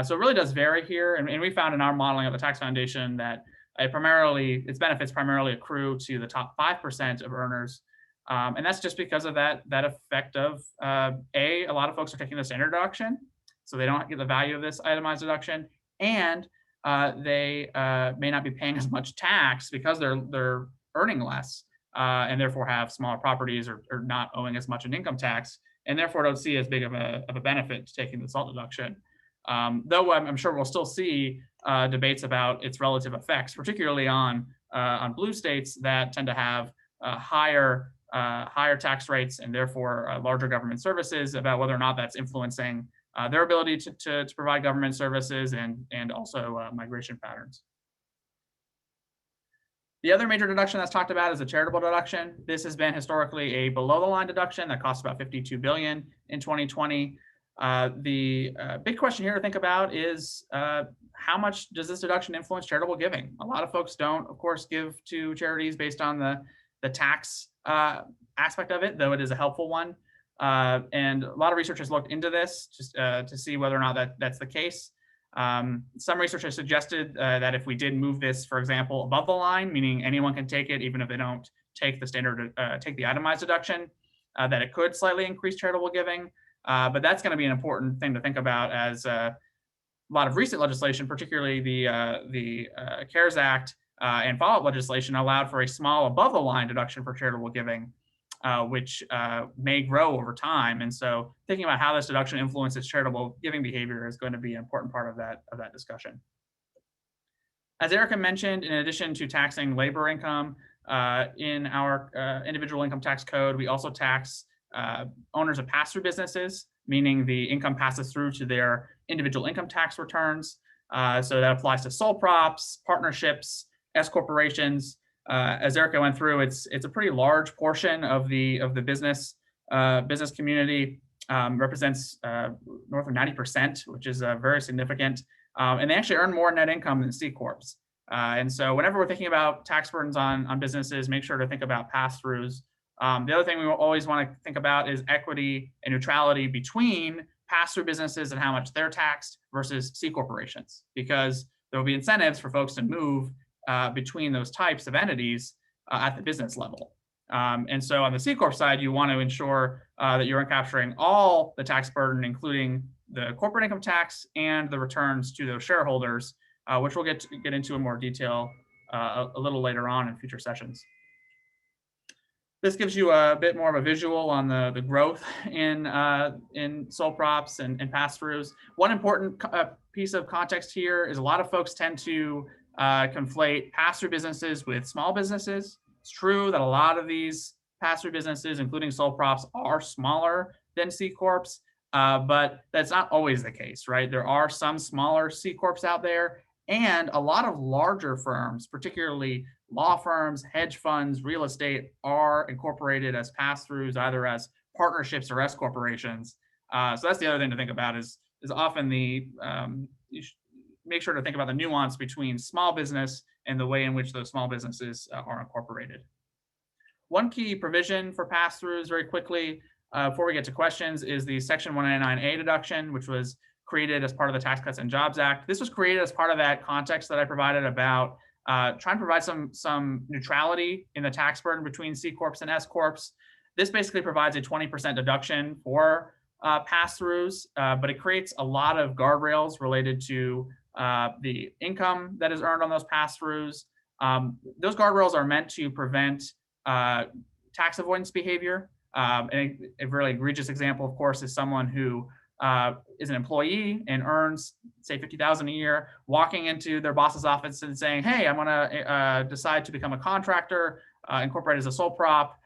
So it really does vary here. And we found in our modeling of the Tax Foundation that its benefits primarily accrue to the top 5% of earners. And that's just because of that effect of, a lot of folks are taking the standard deduction, so they don't get the value of this itemized deduction, and they may not be paying as much tax because they're earning less, and therefore have smaller properties or not owing as much in income tax, and therefore don't see as big of a benefit to taking the SALT deduction. Though I'm sure we'll still see debates about its relative effects, particularly on blue states that tend to have higher tax rates and therefore larger government services, about whether or not that's influencing their ability to provide government services and also migration patterns. The other major deduction that's talked about is the charitable deduction. This has been historically a below-the-line deduction that costs about $52 billion in 2020. The big question here to think about is how much does this deduction influence charitable giving? A lot of folks don't, of course, give to charities based on the tax aspect of it, though it is a helpful one. And a lot of research has looked into this just to see whether or not that's the case. Some research has suggested that if we did move this, for example, above the line, meaning anyone can take it even if they don't take the standard, take the itemized deduction, that it could slightly increase charitable giving. But that's going to be an important thing to think about, as a lot of recent legislation, particularly the CARES Act and follow-up legislation, allowed for a small above-the-line deduction for charitable giving, which may grow over time. And so thinking about how this deduction influences charitable giving behavior is going to be an important part of that discussion. As Erica mentioned, in addition to taxing labor income, in our individual income tax code, we also tax owners of pass-through businesses, meaning the income passes through to their individual income tax returns. So that applies to sole props, partnerships, S corporations. As Erica went through, it's a pretty large portion of the business community. Represents north of 90%, which is very significant. And they actually earn more net income than C corps. And so whenever we're thinking about tax burdens on businesses, make sure to think about pass-throughs. The other thing we always want to think about is equity and neutrality between pass-through businesses and how much they're taxed versus C corporations, because there will be incentives for folks to move between those types of entities at the business level. And so on the C Corp side, you want to ensure that you're capturing all the tax burden, including the corporate income tax and the returns to those shareholders, which we'll get into in more detail a little later on in future sessions. This gives you a bit more of a visual on the growth in sole props and pass-throughs. One important piece of context here is a lot of folks tend to conflate pass-through businesses with small businesses. It's true that a lot of these pass-through businesses, including sole props, are smaller than C Corps, but that's not always the case, right? There are some smaller C Corps out there, and a lot of larger firms, particularly law firms, hedge funds, real estate, are incorporated as pass-throughs, either as partnerships or S corporations. So that's the other thing to think about is often you should make sure to think about the nuance between small business and the way in which those small businesses are incorporated. One key provision for pass-throughs, very quickly, before we get to questions, is the Section 199A deduction, which was created as part of the Tax Cuts and Jobs Act. This was created as part of that context that I provided about trying to provide some neutrality in the tax burden between C Corps and S Corps. This basically provides a 20% deduction for pass-throughs, but it creates a lot of guardrails related to the income that is earned on those pass-throughs. Those guardrails are meant to prevent tax avoidance behavior. And a really egregious example, of course, is someone who is an employee and earns, say, $50,000 a year, walking into their boss's office and saying, "Hey, I'm going to decide to become a contractor, incorporate as a sole prop,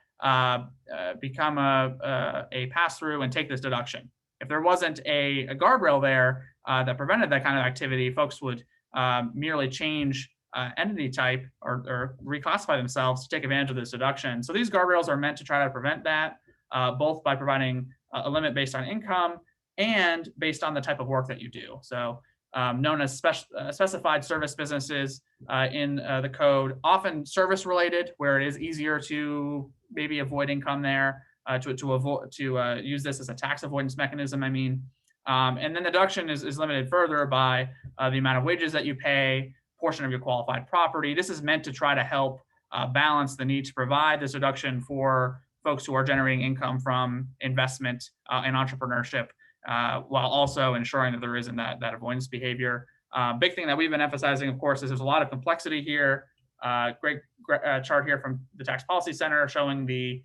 become a pass-through, and take this deduction." If there wasn't a guardrail there that prevented that kind of activity, folks would merely change entity type or reclassify themselves to take advantage of this deduction. So these guardrails are meant to try to prevent that, both by providing a limit based on income and based on the type of work that you do. So known as specified service businesses in the code, often service related, where it is easier to maybe avoid income there, to use this as a tax avoidance mechanism, and then the deduction is limited further by the amount of wages that you pay, portion of your qualified property. This is meant to try to help balance the need to provide this deduction for folks who are generating income from investment and entrepreneurship, while also ensuring that there isn't that avoidance behavior. Big thing that we've been emphasizing, of course, is there's a lot of complexity here. Great chart here from the Tax Policy Center showing the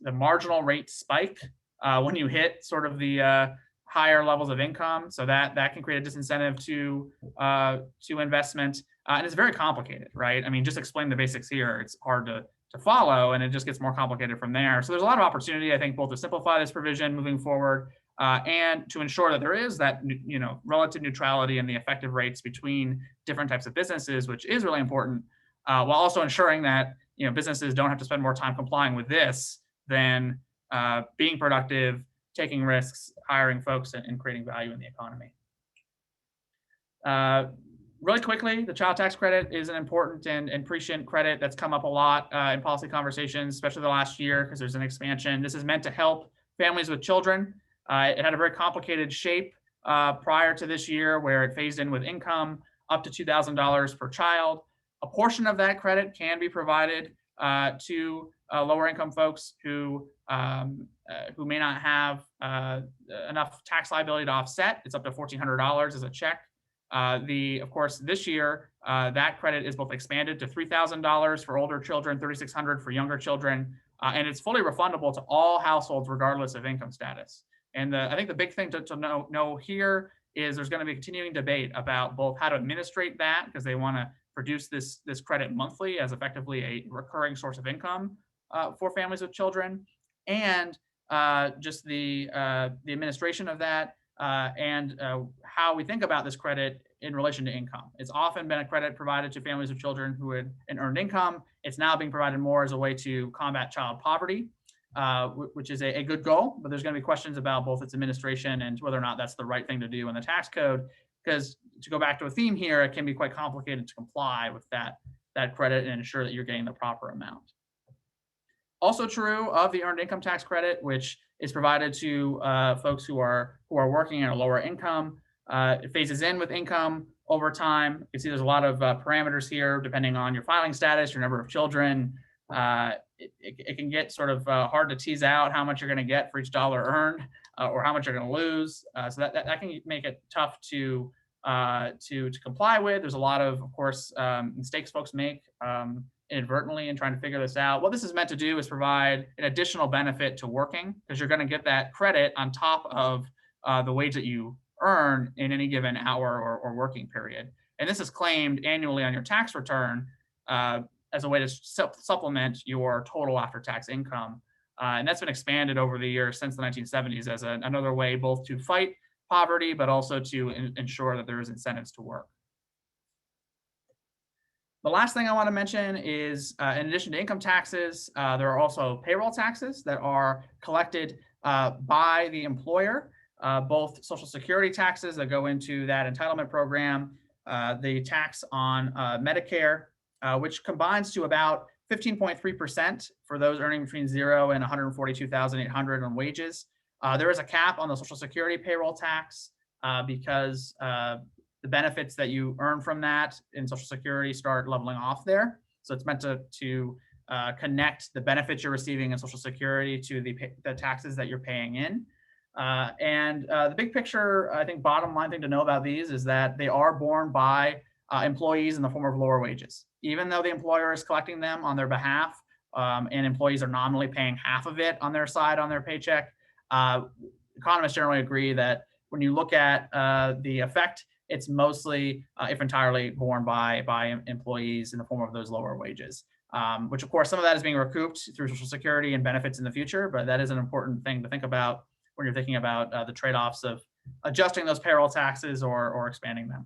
marginal rate spike when you hit sort of the higher levels of income. So that can create a disincentive to investment. And it's very complicated, right? Just explain the basics here. It's hard to follow, and it just gets more complicated from there. So there's a lot of opportunity, I think, both to simplify this provision moving forward and to ensure that there is that relative neutrality in the effective rates between different types of businesses, which is really important, while also ensuring that businesses don't have to spend more time complying with this than being productive, taking risks, hiring folks, and creating value in the economy. Really quickly, the child tax credit is an important and prescient credit that's come up a lot in policy conversations, especially the last year, because there's an expansion. This is meant to help families with children. It had a very complicated shape prior to this year, where it phased in with income up to $2,000 per child. A portion of that credit can be provided to lower income folks who may not have enough tax liability to offset. It's up to $1,400 as a check. Of course, this year, that credit is both expanded to $3,000 for older children, $3,600 for younger children, and it's fully refundable to all households regardless of income status. And I think the big thing to know here is there's going to be a continuing debate about both how to administrate that, because they want to produce this credit monthly as effectively a recurring source of income for families with children, and just the administration of that and how we think about this credit in relation to income. It's often been a credit provided to families with children who had an earned income. It's now being provided more as a way to combat child poverty, which is a good goal, but there's going to be questions about both its administration and whether or not that's the right thing to do in the tax code, because to go back to a theme here, it can be quite complicated to comply with that credit and ensure that you're getting the proper amount. Also true of the earned income tax credit, which is provided to folks who are working at a lower income. It phases in with income over time. You can see there's a lot of parameters here depending on your filing status, your number of children. It can get sort of hard to tease out how much you're going to get for each dollar earned or how much you're going to lose. So that can make it tough to comply with. There's a lot of course, mistakes folks make inadvertently in trying to figure this out. What this is meant to do is provide an additional benefit to working, because you're going to get that credit on top of the wage that you earn in any given hour or working period. And this is claimed annually on your tax return as a way to supplement your total after-tax income. And that's been expanded over the years since the 1970s as another way both to fight poverty, but also to ensure that there's incentives to work. The last thing I want to mention is, in addition to income taxes, there are also payroll taxes that are collected by the employer, both Social Security taxes that go into that entitlement program, the tax on Medicare, which combines to about 15.3% for those earning between 0 and 142,800 on wages. There is a cap on the Social Security payroll tax because the benefits that you earn from that in Social Security start leveling off there. So it's meant to connect the benefits you're receiving in Social Security to the taxes that you're paying in. And the big picture, I think, bottom line thing to know about these is that they are borne by employees in the form of lower wages. Even though the employer is collecting them on their behalf, and employees are nominally paying half of it on their side on their paycheck, economists generally agree that when you look at the effect, it's mostly, if entirely, borne by employees in the form of those lower wages, which of course some of that is being recouped through Social Security and benefits in the future, but that is an important thing to think about when you're thinking about the trade-offs of adjusting those payroll taxes or expanding them.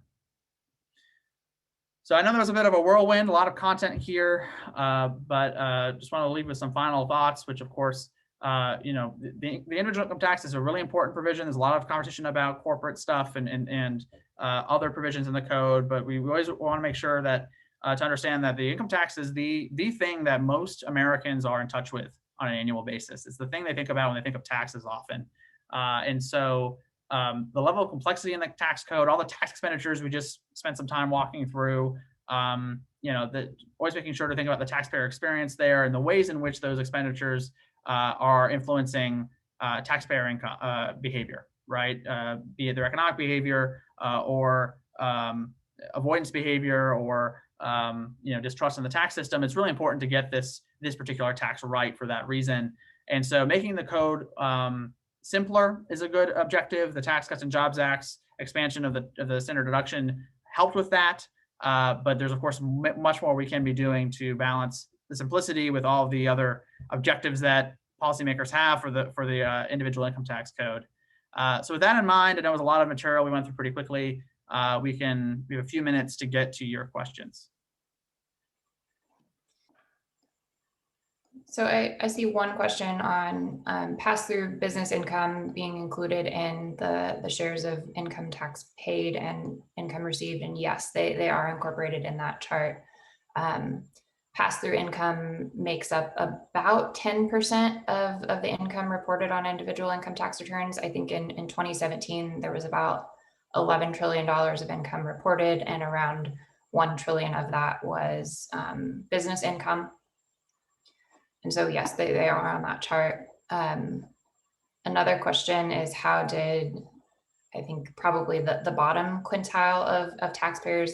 So I know there was a bit of a whirlwind, a lot of content here, but just want to leave with some final thoughts, which of course, the individual income tax is a really important provision. There's a lot of conversation about corporate stuff and other provisions in the code, but we always want to make sure that to understand that the income tax is the thing that most Americans are in touch with on an annual basis. It's the thing they think about when they think of taxes often. And so the level of complexity in the tax code, all the tax expenditures we just spent some time walking through, always making sure to think about the taxpayer experience there and the ways in which those expenditures are influencing taxpayer income behavior, right? Be it their economic behavior or avoidance behavior or distrust in the tax system. It's really important to get this particular tax right for that reason. And so making the code simpler is a good objective. The Tax Cuts and Jobs Act's expansion of the standard deduction helped with that. But there's, of course, much more we can be doing to balance the simplicity with all of the other objectives that policymakers have for the individual income tax code. So with that in mind, I know it was a lot of material we went through pretty quickly. We have a few minutes to get to your questions. So I see one question on pass-through business income being included in the shares of income tax paid and income received. And yes, they are incorporated in that chart. Pass-through income makes up about 10% of the income reported on individual income tax returns. I think in 2017, there was about $11 trillion of income reported, and around 1 trillion of that was business income. And so, yes, they are on that chart. Another question is, how did, I think probably the bottom quintile of taxpayers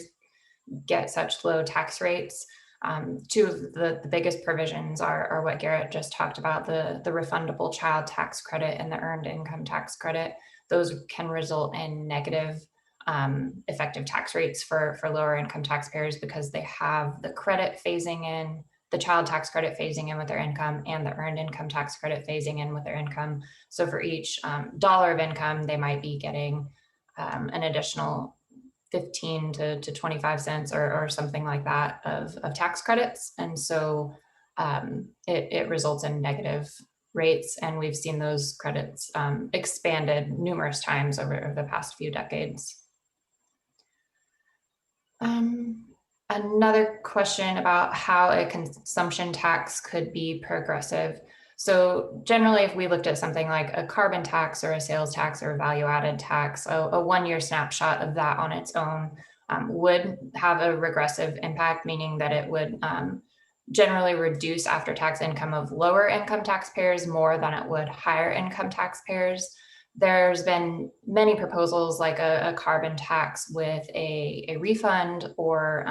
get such low tax rates? Two of the biggest provisions are what Garrett just talked about, the refundable child tax credit and the earned income tax credit. Those can result in negative effective tax rates for lower income taxpayers because they have the credit phasing in, the child tax credit phasing in with their income and the earned income tax credit phasing in with their income. So for each dollar of income, they might be getting an additional 15 to 25 cents or something like that of tax credits. And so it results in negative rates. And we've seen those credits expanded numerous times over the past few decades. Another question about how a consumption tax could be progressive. So generally, if we looked at something like a carbon tax or a sales tax or a value-added tax, a one-year snapshot of that on its own would have a regressive impact, meaning that it would generally reduce after-tax income of lower income taxpayers more than it would higher income taxpayers. There's been many proposals like a carbon tax with a refund or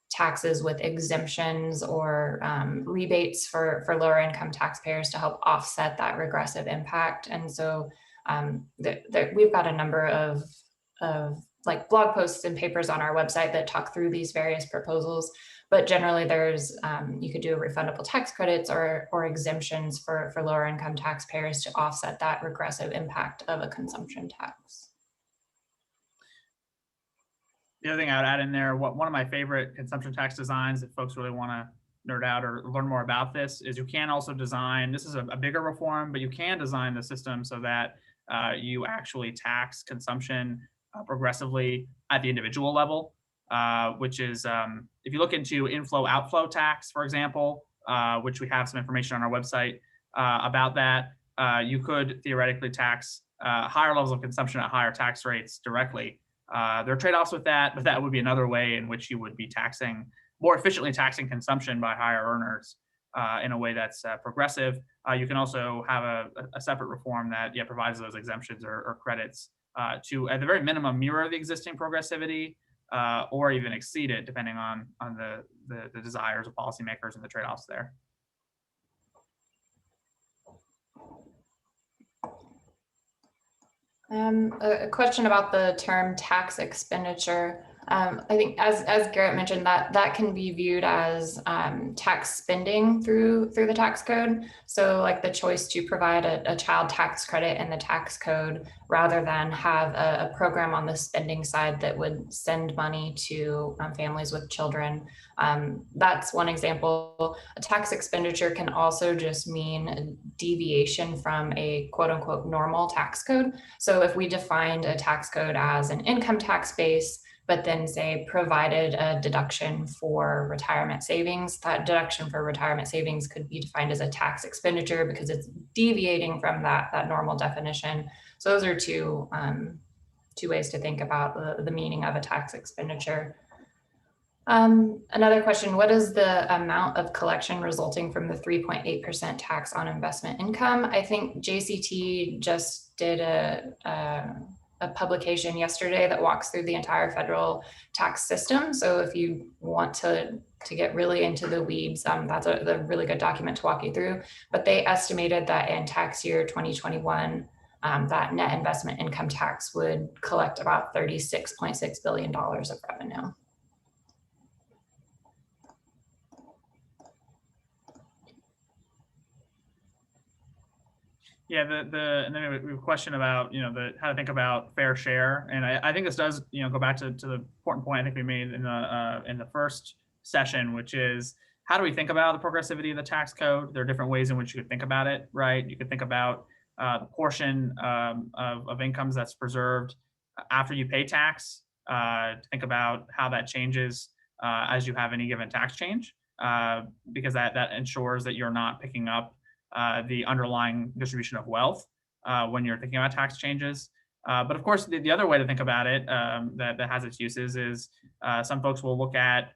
taxes with exemptions or rebates for lower income taxpayers to help offset that regressive impact. And so we've got a number of like blog posts and papers on our website that talk through these various proposals. But generally, there's you could do refundable tax credits or exemptions for lower income taxpayers to offset that regressive impact of a consumption tax. The other thing I would add in there, one of my favorite consumption tax designs, if folks really want to nerd out or learn more about this, is you can also design, this is a bigger reform, but you can design the system so that you actually tax consumption progressively at the individual level. Which is, if you look into inflow-outflow tax, for example, which we have some information on our website about that, you could theoretically tax higher levels of consumption at higher tax rates directly. There are trade-offs with that, but that would be another way in which you would be more efficiently taxing consumption by higher earners in a way that's progressive. You can also have a separate reform that provides those exemptions or credits to, at the very minimum, mirror the existing progressivity, or even exceed it, depending on the desires of policymakers and the trade-offs there. A question about the term tax expenditure. I think, as Garrett mentioned, that can be viewed as tax spending through the tax code. So, like the choice to provide a child tax credit in the tax code rather than have a program on the spending side that would send money to families with children. That's one example. A tax expenditure can also just mean a deviation from a quote unquote normal tax code. So if we defined a tax code as an income tax base, but then say provided a deduction for retirement savings, that deduction for retirement savings could be defined as a tax expenditure because it's deviating from that normal definition. So those are two ways to think about the meaning of a tax expenditure. Another question, what is the amount of collection resulting from the 3.8% tax on investment income? I think JCT just did a publication yesterday that walks through the entire federal tax system. So if you want to get really into the weeds, that's a really good document to walk you through. But they estimated that in tax year 2021, that net investment income tax would collect about $36.6 billion of revenue. Yeah, and then we have a question about how to think about fair share, and I think this does go back to the important point I think we made in the first session, which is how do we think about the progressivity of the tax code? There are different ways in which you could think about it, right? You could think about the portion of incomes that's preserved after you pay tax. Think about how that changes as you have any given tax change, because that ensures that you're not picking up the underlying distribution of wealth when you're thinking about tax changes. But of course, the other way to think about it that has its uses is some folks will look at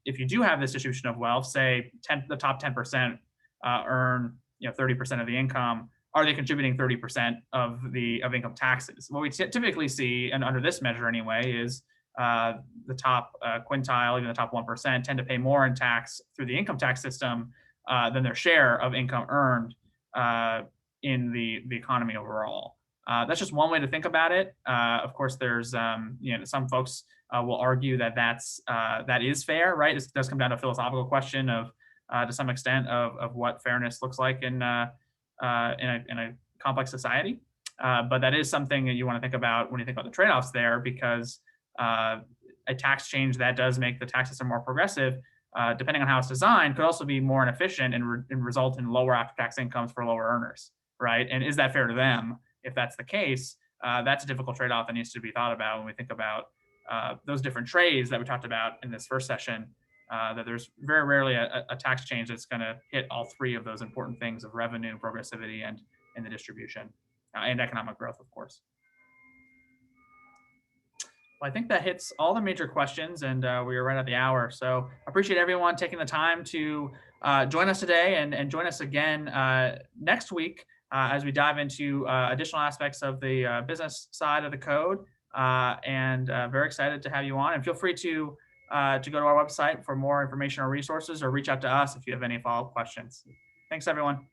if you do have this distribution of wealth, say the top 10% earn 30% of the income. Are they contributing 30% of income taxes? What we typically see, and under this measure anyway, is the top quintile, even the top 1%, tend to pay more in tax through the income tax system than their share of income earned in the economy overall. That's just one way to think about it. Of course, there's some folks will argue that that is fair, right? It does come down to a philosophical question of to some extent of what fairness looks like in a complex society. But that is something that you want to think about when you think about the trade-offs there, because a tax change that does make the tax system more progressive, depending on how it's designed, could also be more inefficient and result in lower after-tax incomes for lower earners, right? And is that fair to them? If that's the case, that's a difficult trade-off that needs to be thought about when we think about those different trades that we talked about in this first session, that there's very rarely a tax change that's going to hit all three of those important things of revenue, progressivity, and the distribution, and economic growth, of course. Well, I think that hits all the major questions, and we are right at the hour. So I appreciate everyone taking the time to join us today, and join us again next week as we dive into additional aspects of the business side of the code. And very excited to have you on. And feel free to go to our website for more information or resources, or reach out to us if you have any follow-up questions. Thanks, everyone.